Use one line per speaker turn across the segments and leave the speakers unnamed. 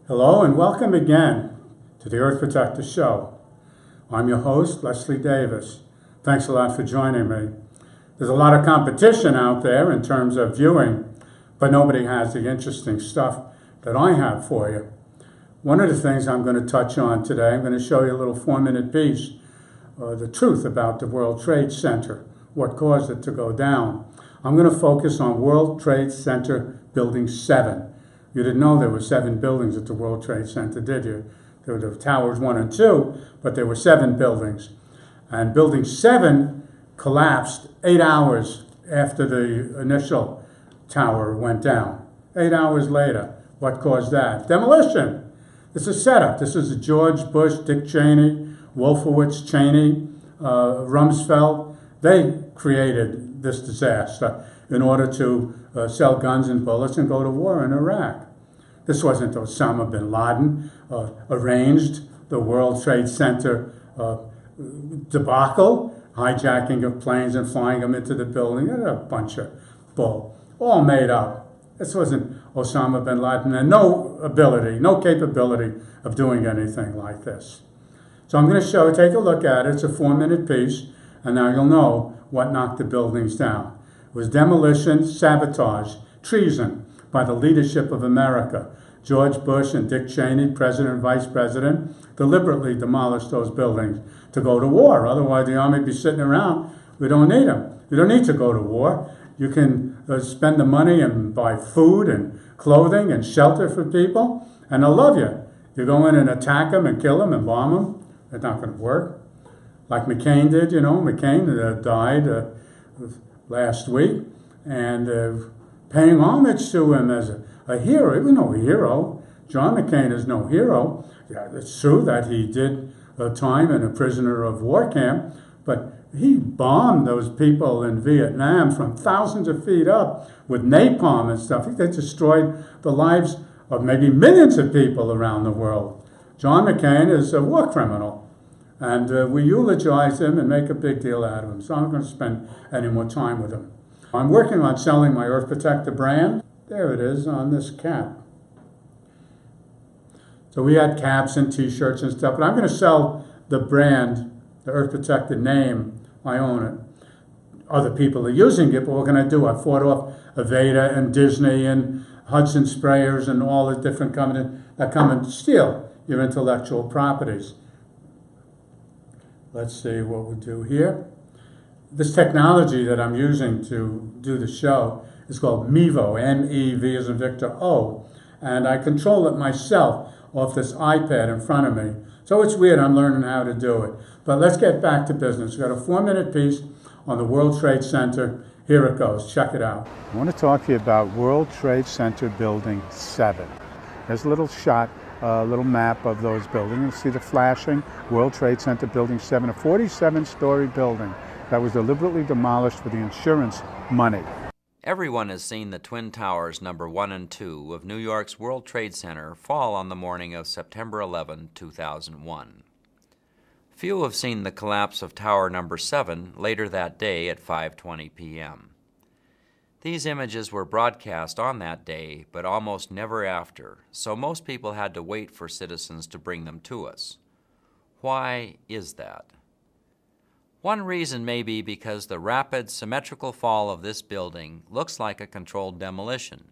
Hello and welcome again to the Earth Protector Show. I'm your host, Leslie Davis. Thanks a lot for joining me. There's a lot of competition out there in terms of viewing, but nobody has the interesting stuff that I have for you. One of the things I'm going to touch on today, I'm going to show you a little 4-minute piece, the truth about the World Trade Center, what caused it to go down. I'm going to focus on World Trade Center Building 7. You didn't know there were 7 buildings at the World Trade Center, did you? There were the towers 1 and 2, but there were 7 buildings. And Building 7 collapsed 8 hours after the initial tower went down. 8 hours later. What caused that? Demolition. It's a setup. This is George Bush, Dick Cheney, Wolfowitz, Cheney, Rumsfeld. They created this disaster in order to sell guns and bullets and go to war in Iraq. This wasn't Osama bin Laden arranged the World Trade Center debacle, hijacking of planes and flying them into the building. A bunch of bull, all made up. This wasn't Osama bin Laden, and no ability, no capability of doing anything like this. So I'm going to take a look at it. It's a 4-minute piece, and now you'll know what knocked the buildings down. It was demolition, sabotage, treason by the leadership of America. George Bush and Dick Cheney, president and vice president, deliberately demolished those buildings to go to war. Otherwise, the army would be sitting around. We don't need them. We don't need to go to war. You can spend the money and buy food and clothing and shelter for people, and they'll love you. You go in and attack them and kill them and bomb them. It's not going to work. Like McCain did, you know. McCain died last week, and paying homage to him as a hero. He was no hero. John McCain is no hero. Yeah, it's true that he did a time in a prisoner of war camp, but he bombed those people in Vietnam from thousands of feet up with napalm and stuff. They destroyed the lives of maybe millions of people around the world. John McCain is a war criminal, and we eulogize him and make a big deal out of him, so I'm not going to spend any more time with him. I'm working on selling my Earth Protector brand. There it is on this cap. So we had caps and t-shirts and stuff, but I'm going to sell the brand, the Earth Protector name. I own it. Other people are using it, but what can I do? I fought off Aveda and Disney and Hudson Sprayers and all the different companies that come and steal your intellectual properties. Let's see what we do here. This technology that I'm using to do the show is called Mevo, M-E-V as in Victor O, and I control it myself off this iPad in front of me. So it's weird, I'm learning how to do it. But let's get back to business. We've got a 4-minute piece on the World Trade Center. Here it goes, check it out. I want to talk to you about World Trade Center Building 7. There's a little shot, a little map of those buildings. You see the flashing World Trade Center Building 7, a 47-story building that was deliberately demolished for the insurance money.
Everyone has seen the Twin Towers number 1 and 2 of New York's World Trade Center fall on the morning of September 11, 2001. Few have seen the collapse of Tower number 7 later that day at 5:20 p.m. These images were broadcast on that day, but almost never after, so most people had to wait for citizens to bring them to us. Why is that? One reason may be because the rapid, symmetrical fall of this building looks like a controlled demolition.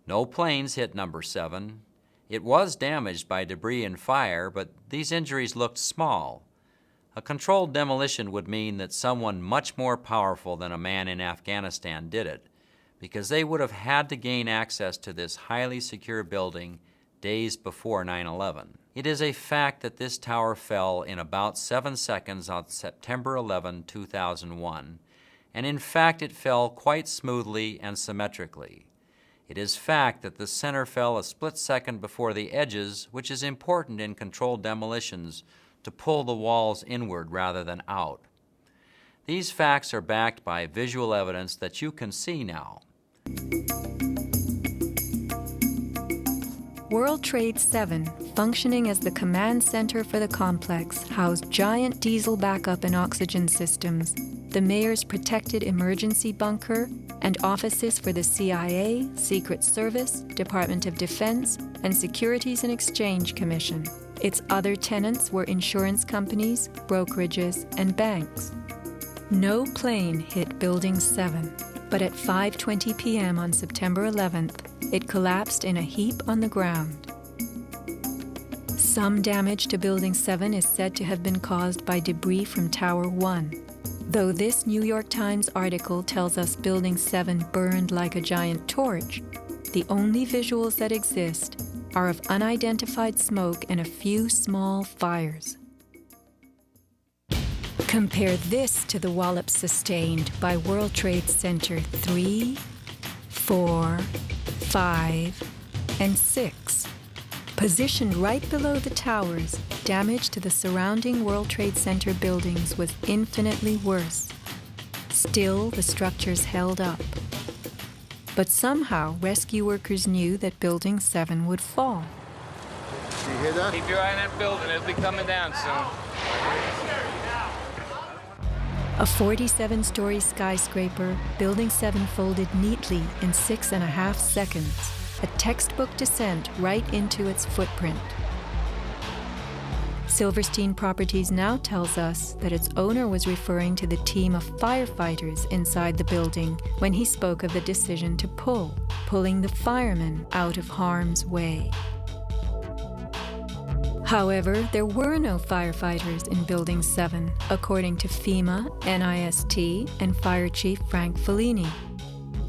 No planes hit number 7. It was damaged by debris and fire, but these injuries looked small. A controlled demolition would mean that someone much more powerful than a man in Afghanistan did it, because they would have had to gain access to this highly secure building days before 9/11. It is a fact that this tower fell in about 7 seconds on September 11, 2001, and in fact it fell quite smoothly and symmetrically. It is fact that the center fell a split second before the edges, which is important in controlled demolitions to pull the walls inward rather than out. These facts are backed by visual evidence that you can see now.
World Trade 7, functioning as the command center for the complex, housed giant diesel backup and oxygen systems. the mayor's protected emergency bunker, and offices for the CIA, Secret Service, Department of Defense, and Securities and Exchange Commission. Its other tenants were insurance companies, brokerages, and banks. No plane hit Building 7, but at 5:20 p.m. on September 11th, it collapsed in a heap on the ground. Some damage to Building 7 is said to have been caused by debris from Tower 1. Though this New York Times article tells us Building 7 burned like a giant torch, the only visuals that exist are of unidentified smoke and a few small fires. Compare this to the wallops sustained by World Trade Center 3, 4, 5, and 6. Positioned right below the towers, damage to the surrounding World Trade Center buildings was infinitely worse. Still, the structures held up. But somehow, rescue workers knew that Building 7 would fall.
You hear that?
Keep your eye on that building. It'll be coming down soon.
A 47-story skyscraper, Building 7 folded neatly in 6.5 seconds. A textbook descent right into its footprint. Silverstein Properties now tells us that its owner was referring to the team of firefighters inside the building when he spoke of the decision to pulling the firemen out of harm's way. However, there were no firefighters in Building 7, according to FEMA, NIST, and Fire Chief Frank Fellini.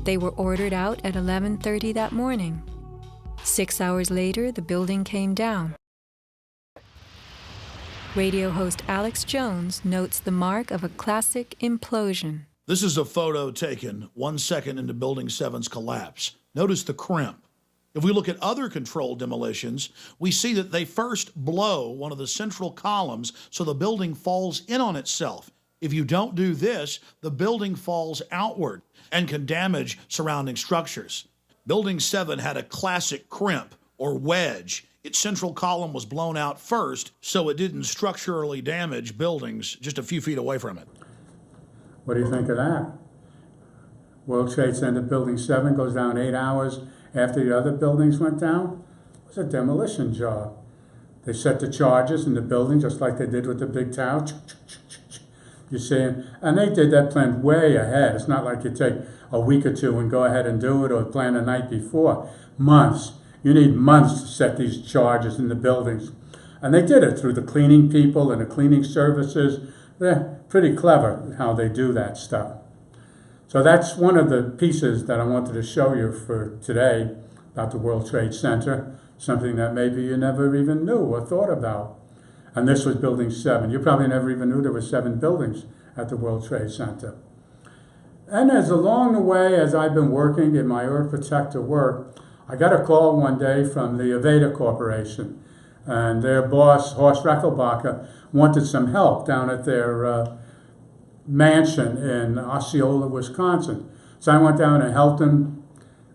They were ordered out at 11:30 that morning. 6 hours later, the building came down. Radio host Alex Jones notes the mark of a classic implosion.
This is a photo taken 1 second into Building 7's collapse. Notice the crimp. If we look at other controlled demolitions, we see that they first blow one of the central columns so the building falls in on itself. If you don't do this, the building falls outward and can damage surrounding structures. Building 7 had a classic crimp or wedge. Its central column was blown out first, so it didn't structurally damage buildings just a few feet away from it.
What do you think of that? World Trade Center Building 7 goes down 8 hours after the other buildings went down. It was a demolition job. They set the charges in the building just like they did with the big tower. You see, and they did that plan way ahead. It's not like you take a week or two and go ahead and do it or plan the night before. Months. You need months to set these charges in the buildings. And they did it through the cleaning people and the cleaning services. They're pretty clever how they do that stuff. So that's one of the pieces that I wanted to show you for today about the World Trade Center, something that maybe you never even knew or thought about. And this was Building 7. You probably never even knew there were 7 buildings at the World Trade Center. And as along the way, as I've been working in my Earth Protector work, I got a call one day from the Aveda Corporation. And their boss, Horst Rechelbacher, wanted some help down at their mansion in Osceola, Wisconsin. So I went down and helped them.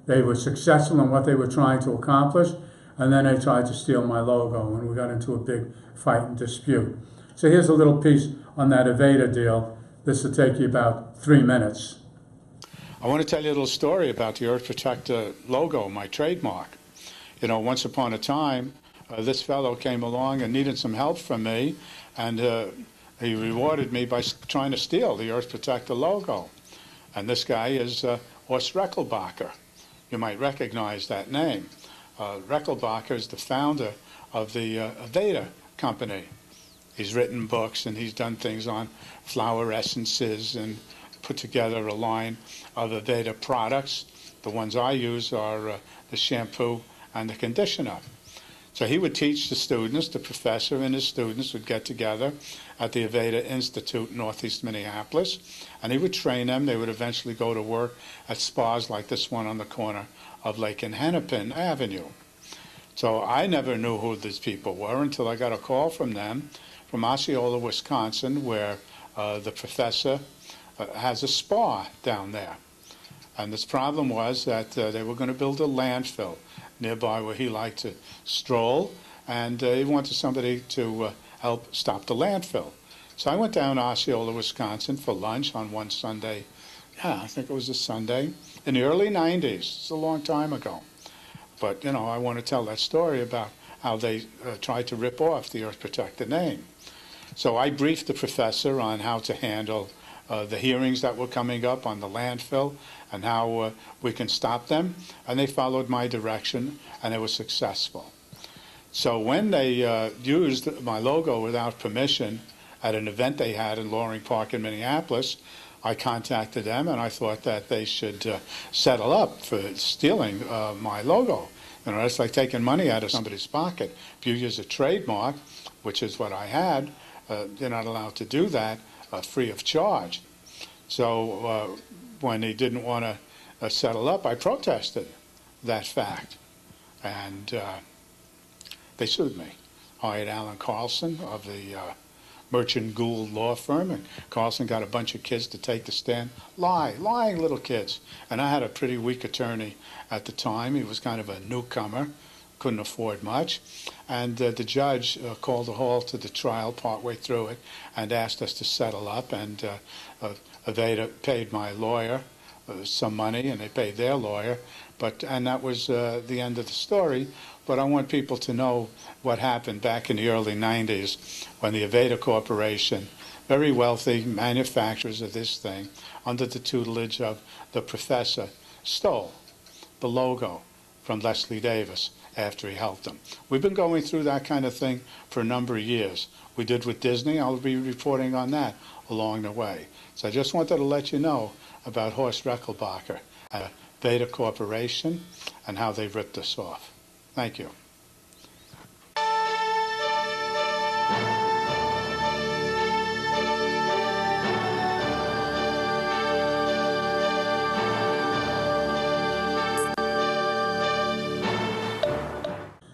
They were successful in what they were trying to accomplish. And then they tried to steal my logo, and we got into a big fight and dispute. So here's a little piece on that Aveda deal. This will take you about 3 minutes.
I want to tell you a little story about the Earth Protector logo, my trademark. You know, once upon a time, this fellow came along and needed some help from me, and he rewarded me by trying to steal the Earth Protector logo. And this guy is Horst Rechelbacher. You might recognize that name. Rechelbacher is the founder of the Aveda company. He's written books and he's done things on flower essences and put together a line of Aveda products. The ones I use are the shampoo and the conditioner. So he would teach the students, the professor and his students would get together at the Aveda Institute in Northeast Minneapolis, and he would train them. They would eventually go to work at spas like this one on the corner of Lake and Hennepin Avenue. So I never knew who these people were until I got a call from them from Osceola, Wisconsin, where the professor has a spa down there. And this problem was that they were going to build a landfill nearby where he liked to stroll, and he wanted somebody to help stop the landfill. So I went down to Osceola, Wisconsin for lunch on one Sunday. Yeah, I think it was a Sunday in the early 90s. It's a long time ago. But, you know, I want to tell that story about how they tried to rip off the Earth Protector name. So I briefed the professor on how to handle the hearings that were coming up on the landfill and how we can stop them. And they followed my direction, and it was successful. So when they used my logo without permission at an event they had in Loring Park in Minneapolis, I contacted them, and I thought that they should settle up for stealing my logo. You know, it's like taking money out of somebody's pocket. If you use a trademark, which is what I had, you're not allowed to do that free of charge. So when they didn't want to settle up, I protested that fact, and they sued me. Hired Alan Carlson of the Merchant Gould law firm, and Carlson got a bunch of kids to take the stand. Lying little kids. And I had a pretty weak attorney at the time. He was kind of a newcomer, couldn't afford much. And the judge called a halt to the trial partway through it and asked us to settle up. And Aveda paid my lawyer some money, and they paid their lawyer. And that was the end of the story. But I want people to know what happened back in the early 90s when the Aveda Corporation, very wealthy manufacturers of this thing, under the tutelage of the professor, stole the logo from Leslie Davis after he helped them. We've been going through that kind of thing for a number of years. We did with Disney. I'll be reporting on that along the way. So I just wanted to let you know about Horst Rechelbacher and Aveda Corporation and how they ripped us off. Thank you.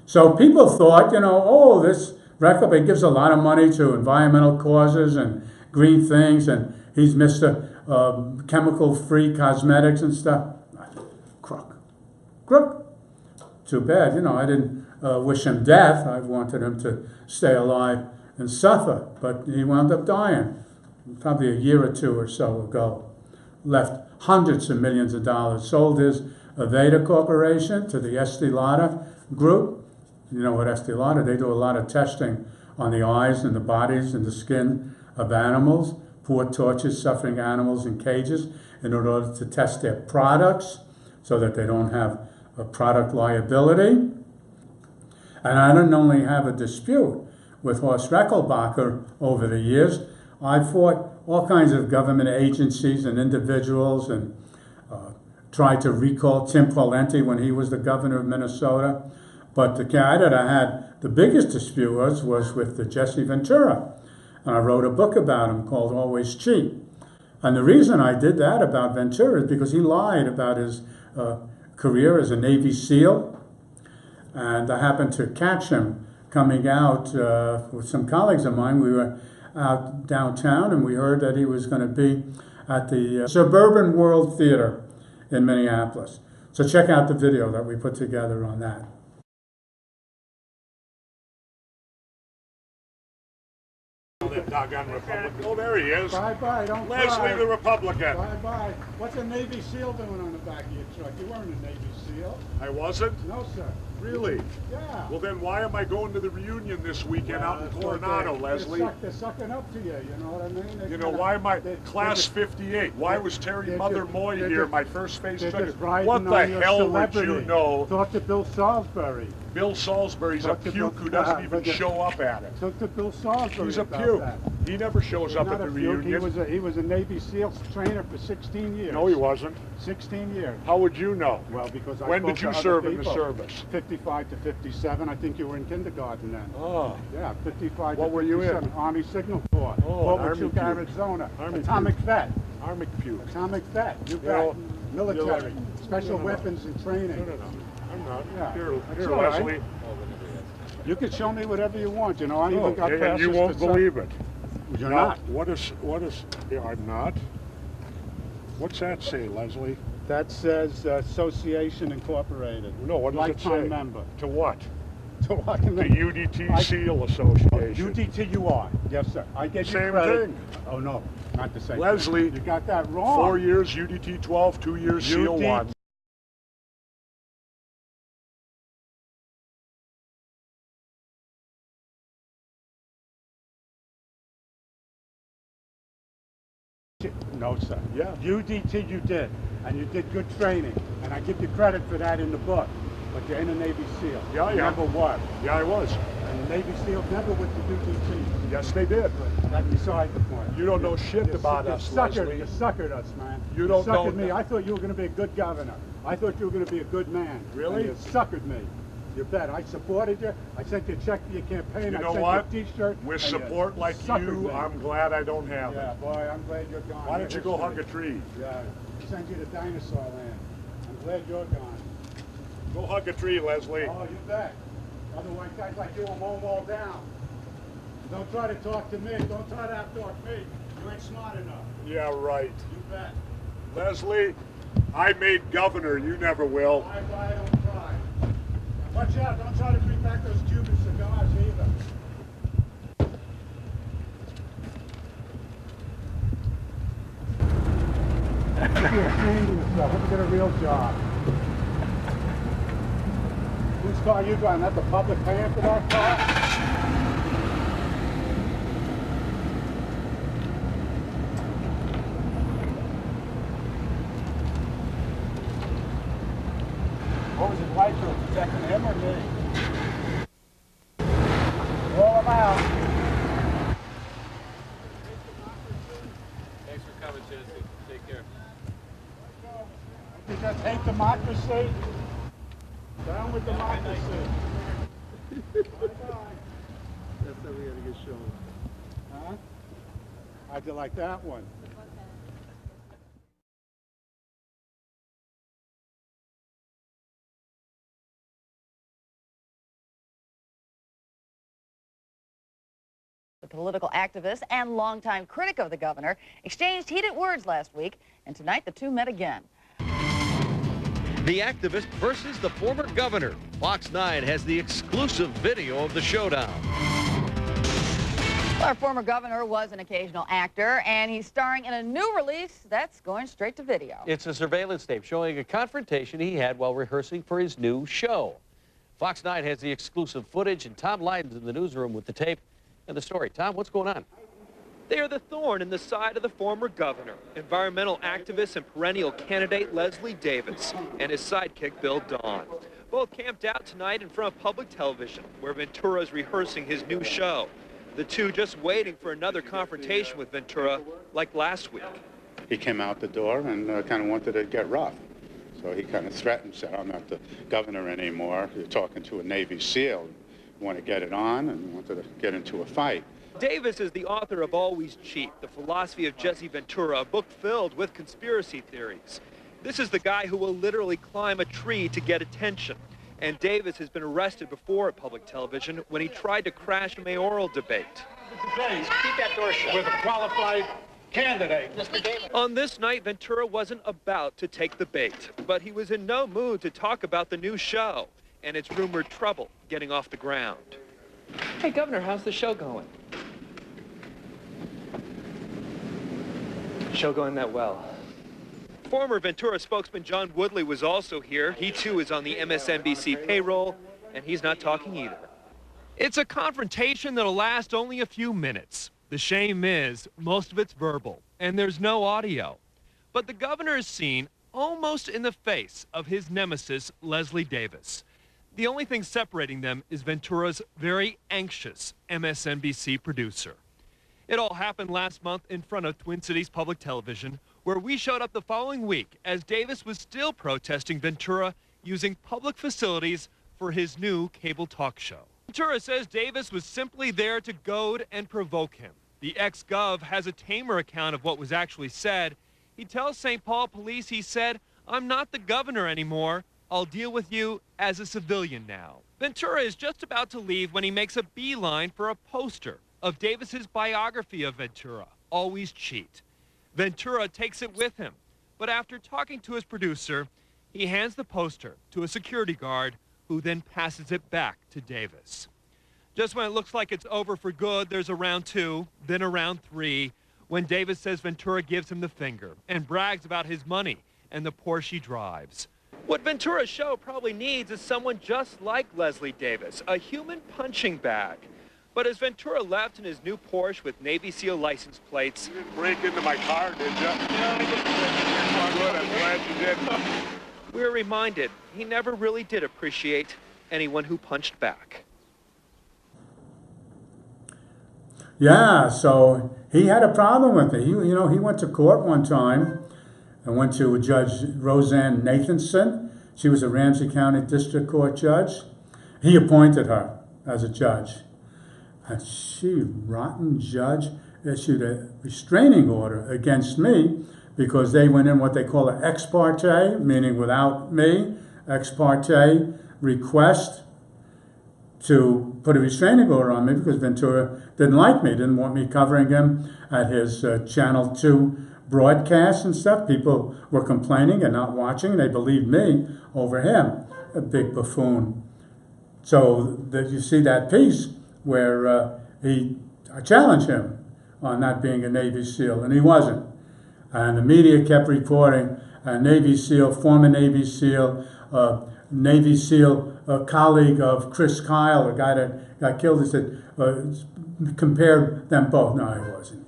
So people thought, you know, oh, this Rechelbacher gives a lot of money to environmental causes and green things, and he's Mr. Chemical-free cosmetics and stuff. Crook. Too bad, you know, I didn't wish him death. I wanted him to stay alive and suffer, but he wound up dying probably a year or two or so ago. Left hundreds of millions of dollars, sold his Aveda Corporation to the Estee Lauder Group. You know what Estee Lauder, they do a lot of testing on the eyes and the bodies and the skin of animals, poor tortured, suffering animals in cages, in order to test their products so that they don't have a product liability. And I didn't only have a dispute with Horst Rechelbacher over the years, I fought all kinds of government agencies and individuals and tried to recall Tim Pawlenty when he was the governor of Minnesota. But the guy that I had the biggest dispute was with the Jesse Ventura. And I wrote a book about him called Always Cheat. And the reason I did that about Ventura is because he lied about his career as a Navy SEAL. And I happened to catch him coming out with some colleagues of mine. We were out downtown, and we heard that he was going to be at the Suburban World Theater in Minneapolis. So check out the video that we put together on that.
That doggone Republican. Oh, there he is.
Bye-bye, don't cry.
Leslie the Republican.
Bye-bye. What's a Navy SEAL doing on the back of your truck? You weren't a Navy SEAL.
I wasn't?
No, sir.
Really?
Yeah.
Well, then why am I going to the reunion this weekend out in Coronado, Leslie?
They're sucking up to you, you know what I mean?
You know, why am I class 58? Why was Terry Mother Moy here, my first face judge? What the hell would you know?
Talk to Bill Salisbury.
Bill Salisbury's a puke who doesn't even show up at it.
Talk to Bill Salisbury.
He's a puke. He never shows up at the reunion.
He was a Navy SEAL trainer for 16 years.
No, he wasn't.
16 years.
How would you know?
Well, because
When did you serve in the service?
55 to 57. I think you were in kindergarten then.
Oh.
Yeah, 55
What
to
were you
57.
in?
Army Signal Corps.
Oh,
Fort
Army
Huachuca,
puke.
Arizona.
Army
Atomic
puke.
vet.
Army puke.
Atomic vet. You bet.
know,
Military.
you're-
Special
no.
weapons and training.
No. I'm not.
Yeah.
Here,
That's all right.
Leslie.
You can show me whatever you want. You know, I even got
Okay, and
passes
you won't
to
believe it.
You're
Now,
not.
What is, yeah, I'm not. What's that say, Leslie?
That says Association Incorporated.
No, what does it say?
Lifetime member.
To what?
So I can
The UDT SEAL Association.
UDTUR. Yes, sir. I get you
Same
credit.
thing.
Oh, no, not the same
Leslie,
thing. You got that wrong.
4 years UDT 12, 2 years SEAL 1.
No, sir.
Yeah.
UDT you did, and you did good training, and I give you credit for that in the book. But you're in a Navy SEAL.
Yeah, yeah.
Never was.
Yeah, I was.
And the Navy SEALs never went to UDT.
Yes, they did.
But that's beside the point.
You don't know shit about us, Leslie.
You suckered us, man.
You don't know
suckered me.
that.
I thought you were going to be a good governor. I thought you were going to be a good man.
Really?
And you suckered me. You bet. I supported you. I sent you a check for your campaign.
You
I
know
sent
what?
you a T-shirt.
With
and you
support like
suckered
you,
me.
I'm glad I don't have
Yeah,
it.
boy, I'm glad you're gone.
Why don't you
You're
go
history.
hug a tree?
Yeah, send you to dinosaur land. I'm glad you're gone.
Go hug a tree, Leslie.
Oh, you bet. Otherwise, guys like you will mow them all down. Don't try to talk to me. Don't try to out-talk me. You ain't smart enough.
Yeah, right.
You bet.
Leslie, I made governor. You never will.
I don't try. Now, watch out. Don't try to bring back those Cuban cigars either. You're ashamed of yourself. Let's get a real job. Whose car are you driving? That's the public paying for that car? What was his right to? Protecting him or me? Roll him out.
Thanks for coming, Jesse. Take care.
You just hate democracy? Down with democracy. Bye-bye.
That's how we gotta get shown.
Huh? How'd you like that one?
The political activist and longtime critic of the governor exchanged heated words last week, and tonight the two met again.
The activist versus the former governor. Fox 9 has the exclusive video of the showdown.
Our former governor was an occasional actor, and he's starring in a new release that's going straight to video.
It's a surveillance tape showing a confrontation he had while rehearsing for his new show. Fox 9 has the exclusive footage, and Tom Lyden's in the newsroom with the tape and the story. Tom, what's going on?
They are the thorn in the side of the former governor, environmental activist and perennial candidate Leslie Davis, and his sidekick Bill Dawn. Both camped out tonight in front of public television, where Ventura is rehearsing his new show. The two just waiting for another confrontation with Ventura, like last week.
He came out the door and kind of wanted to get rough. So he kind of threatened, said, I'm not the governor anymore. You're talking to a Navy SEAL. You want to get it on, and wanted to get into a fight.
Davis is the author of Always Cheat, the philosophy of Jesse Ventura, a book filled with conspiracy theories. This is the guy who will literally climb a tree to get attention. And Davis has been arrested before at public television when he tried to crash a mayoral debate.
Keep that door shut. With a qualified candidate.
On this night, Ventura wasn't about to take the bait, but he was in no mood to talk about the new show and its rumored trouble getting off the ground.
Hey, Governor, how's the show going? Show going that well.
Former Ventura spokesman John Woodley was also here. He too is on the MSNBC payroll, and he's not talking either.
It's a confrontation that'll last only a few minutes. The shame is most of it's verbal, and there's no audio. But the governor is seen almost in the face of his nemesis, Leslie Davis. The only thing separating them is Ventura's very anxious MSNBC producer. It all happened last month in front of Twin Cities Public Television, where we showed up the following week as Davis was still protesting Ventura using public facilities for his new cable talk show. Ventura says Davis was simply there to goad and provoke him. The ex-gov has a tamer account of what was actually said. He tells St. Paul police, he said, "I'm not the governor anymore. I'll deal with you as a civilian now." Ventura is just about to leave when he makes a beeline for a poster of Davis's biography of Ventura, Always Cheat. Ventura takes it with him, but after talking to his producer, he hands the poster to a security guard who who then passes it back to Davis. Just when it looks like it's over for good, there's a round 2, then a round 3, when Davis says Ventura gives him the finger and brags about his money and the Porsche he drives.
What Ventura's show probably needs is someone just like Leslie Davis, a human punching bag. But as Ventura left in his new Porsche with Navy SEAL license plates...
You didn't break into my car, did you? Yeah, I did. Good, I'm glad you did.
We're reminded he never really did appreciate anyone who punched back.
Yeah, so he had a problem with it. He went to court one time and went to Judge Roseanne Nathanson. She was a Ramsey County District Court judge. He appointed her as a judge. And she, rotten judge, issued a restraining order against me because they went in what they call an ex parte, meaning without me, ex parte request to put a restraining order on me because Ventura didn't like me, didn't want me covering him at his Channel 2 broadcasts and stuff. People were complaining and not watching. They believed me over him, a big buffoon. So that you see that piece where I challenged him on not being a Navy SEAL, and he wasn't. And the media kept reporting a Navy SEAL, former Navy SEAL, Navy SEAL, a colleague of Chris Kyle, a guy that got killed. He said, compared them both. No, he wasn't.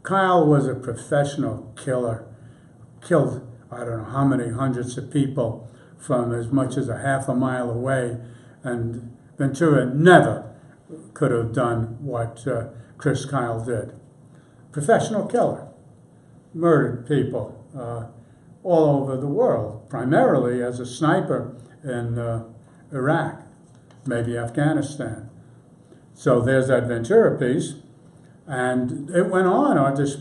Kyle was a professional killer. Killed, I don't know how many hundreds of people from as much as a half a mile away. And Ventura never could have done what Chris Kyle did. Professional killer. Murdered people all over the world, primarily as a sniper in Iraq, maybe Afghanistan. So there's that Ventura piece. And it went on,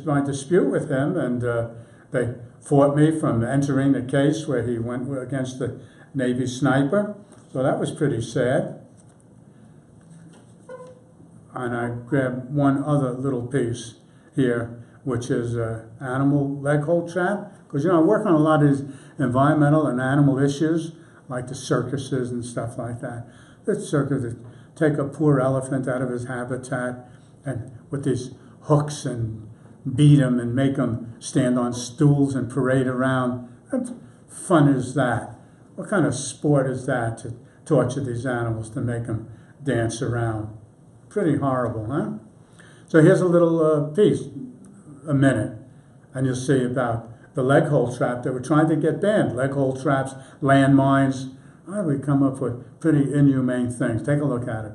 my dispute with him, and they fought me from entering the case where he went against the Navy sniper. So that was pretty sad. And I grabbed one other little piece here, which is animal leg hold trap. Because, I work on a lot of these environmental and animal issues, like the circuses and stuff like that. The circus that take a poor elephant out of his habitat and with these hooks and beat him and make him stand on stools and parade around. What fun is that? What kind of sport is that to torture these animals, to make them dance around? Pretty horrible, huh? So here's a little piece, a minute, and you'll see about the leg hold trap that we're trying to get banned. Leg hold traps, landmines. We come up with pretty inhumane things. Take a look at it.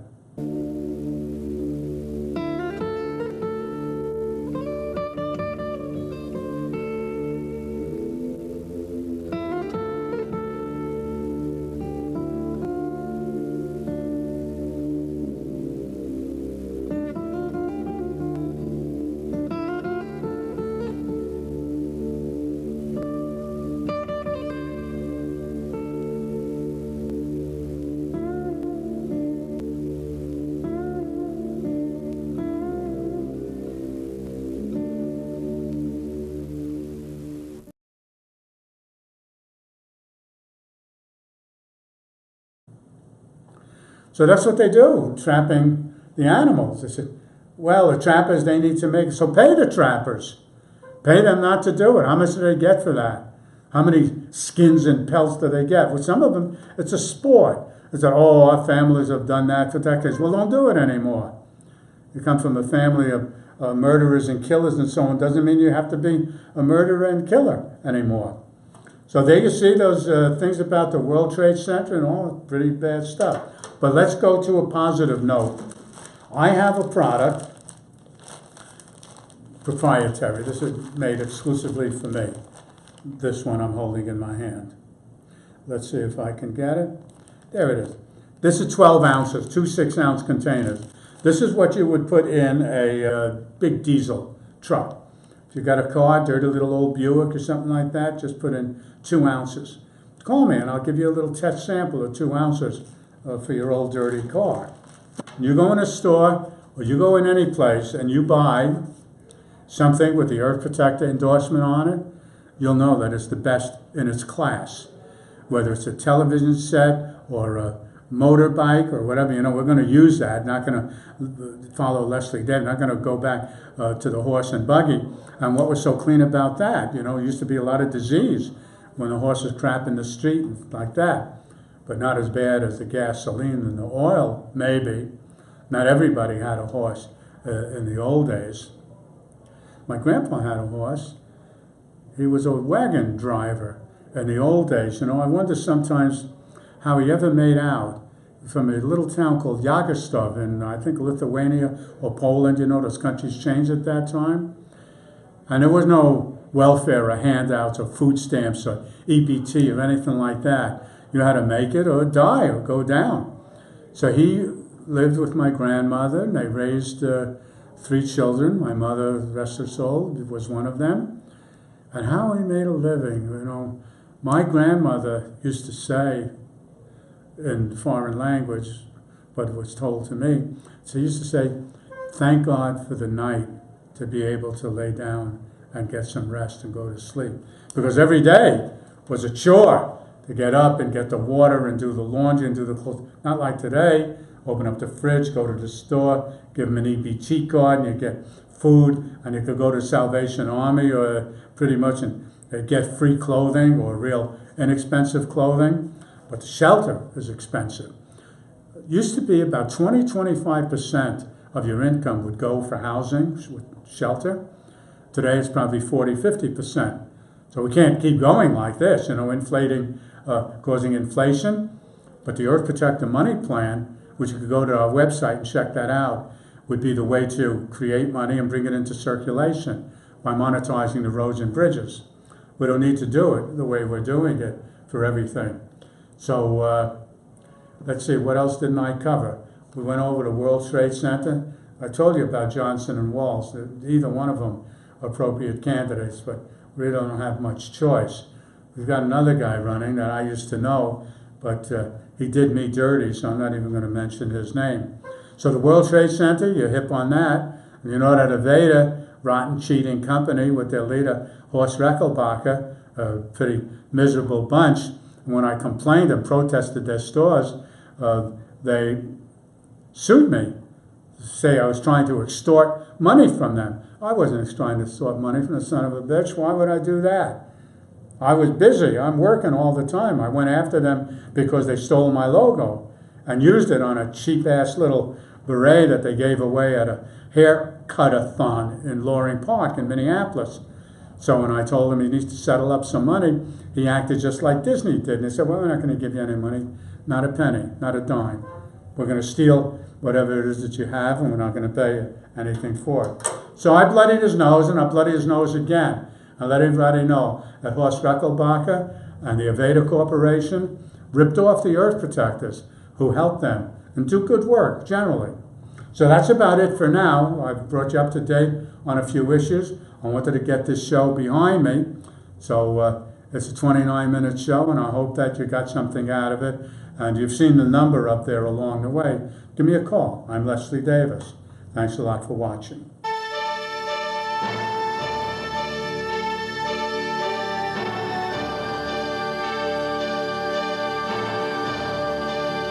So that's what they do, trapping the animals. They said, well, the trappers, they need to make, so pay the trappers. Pay them not to do it. How much do they get for that? How many skins and pelts do they get? Well, some of them, it's a sport. It's like, oh, our families have done that for decades. Well, don't do it anymore. You come from a family of murderers and killers and so on. Doesn't mean you have to be a murderer and killer anymore. So there you see those things about the World Trade Center and all, pretty bad stuff. But let's go to a positive note. I have a product, proprietary. This is made exclusively for me. This one I'm holding in my hand. Let's see if I can get it. There it is. This is 12 ounces, 2 6-ounce containers. This is what you would put in a big diesel truck. If you got a car, dirty little old Buick or something like that, just put in 2 ounces. Call me and I'll give you a little test sample of 2 ounces for your old dirty car. You go in a store or you go in any place and you buy something with the Earth Protector endorsement on it, you'll know that it's the best in its class. Whether it's a television set or motorbike or whatever, we're going to use that, not going to follow Leslie Davis, not going to go back to the horse and buggy. And what was so clean about that? It used to be a lot of disease when the horses crap in the street and like that, but not as bad as the gasoline and the oil, maybe. Not everybody had a horse in the old days. My grandpa had a horse. He was a wagon driver in the old days. I wonder sometimes how he ever made out from a little town called Jagostov in, I think, Lithuania or Poland. Those countries changed at that time. And there was no welfare or handouts or food stamps or EBT or anything like that. You had to make it or die or go down. So he lived with my grandmother, and they raised 3 children. My mother, rest her soul, was one of them. And how he made a living, my grandmother used to say, in foreign language, but was told to me. So he used to say, thank God for the night to be able to lay down and get some rest and go to sleep. Because every day was a chore to get up and get the water and do the laundry and do the clothes. Not like today, open up the fridge, go to the store, give them an EBT card, and you get food, and you could go to Salvation Army or pretty much and get free clothing or real inexpensive clothing. But the shelter is expensive. It used to be about 20-25% of your income would go for housing, with shelter. Today it's probably 40-50%. So we can't keep going like this, inflating, causing inflation. But the Earth Protector Money Plan, which you could go to our website and check that out, would be the way to create money and bring it into circulation by monetizing the roads and bridges. We don't need to do it the way we're doing it for everything. So let's see, what else didn't I cover? We went over to World Trade Center. I told you about Johnson and Walz. Either one of them are appropriate candidates, but we don't have much choice. We've got another guy running that I used to know, but he did me dirty, so I'm not even going to mention his name. So the World Trade Center, you're hip on that. And you know that Aveda, rotten, cheating company with their leader, Horst Rechelbacher, a pretty miserable bunch. And when I complained and protested their stores, they sued me, say I was trying to extort money from them. I wasn't trying to extort money from the son of a bitch. Why would I do that? I was busy. I'm working all the time. I went after them because they stole my logo and used it on a cheap-ass little beret that they gave away at a haircut-a-thon in Loring Park in Minneapolis. So when I told him he needs to settle up some money, he acted just like Disney did. And he said, well, we're not going to give you any money, not a penny, not a dime. We're going to steal whatever it is that you have, and we're not going to pay you anything for it. So I bloodied his nose, and I bloodied his nose again. I let everybody know that Horst Rechelbacher and the Aveda Corporation ripped off the Earth Protectors who helped them and do good work generally. So that's about it for now. I've brought you up to date on a few issues. I wanted to get this show behind me. So it's a 29-minute show, and I hope that you got something out of it. And you've seen the number up there along the way. Give me a call. I'm Leslie Davis. Thanks a lot for watching.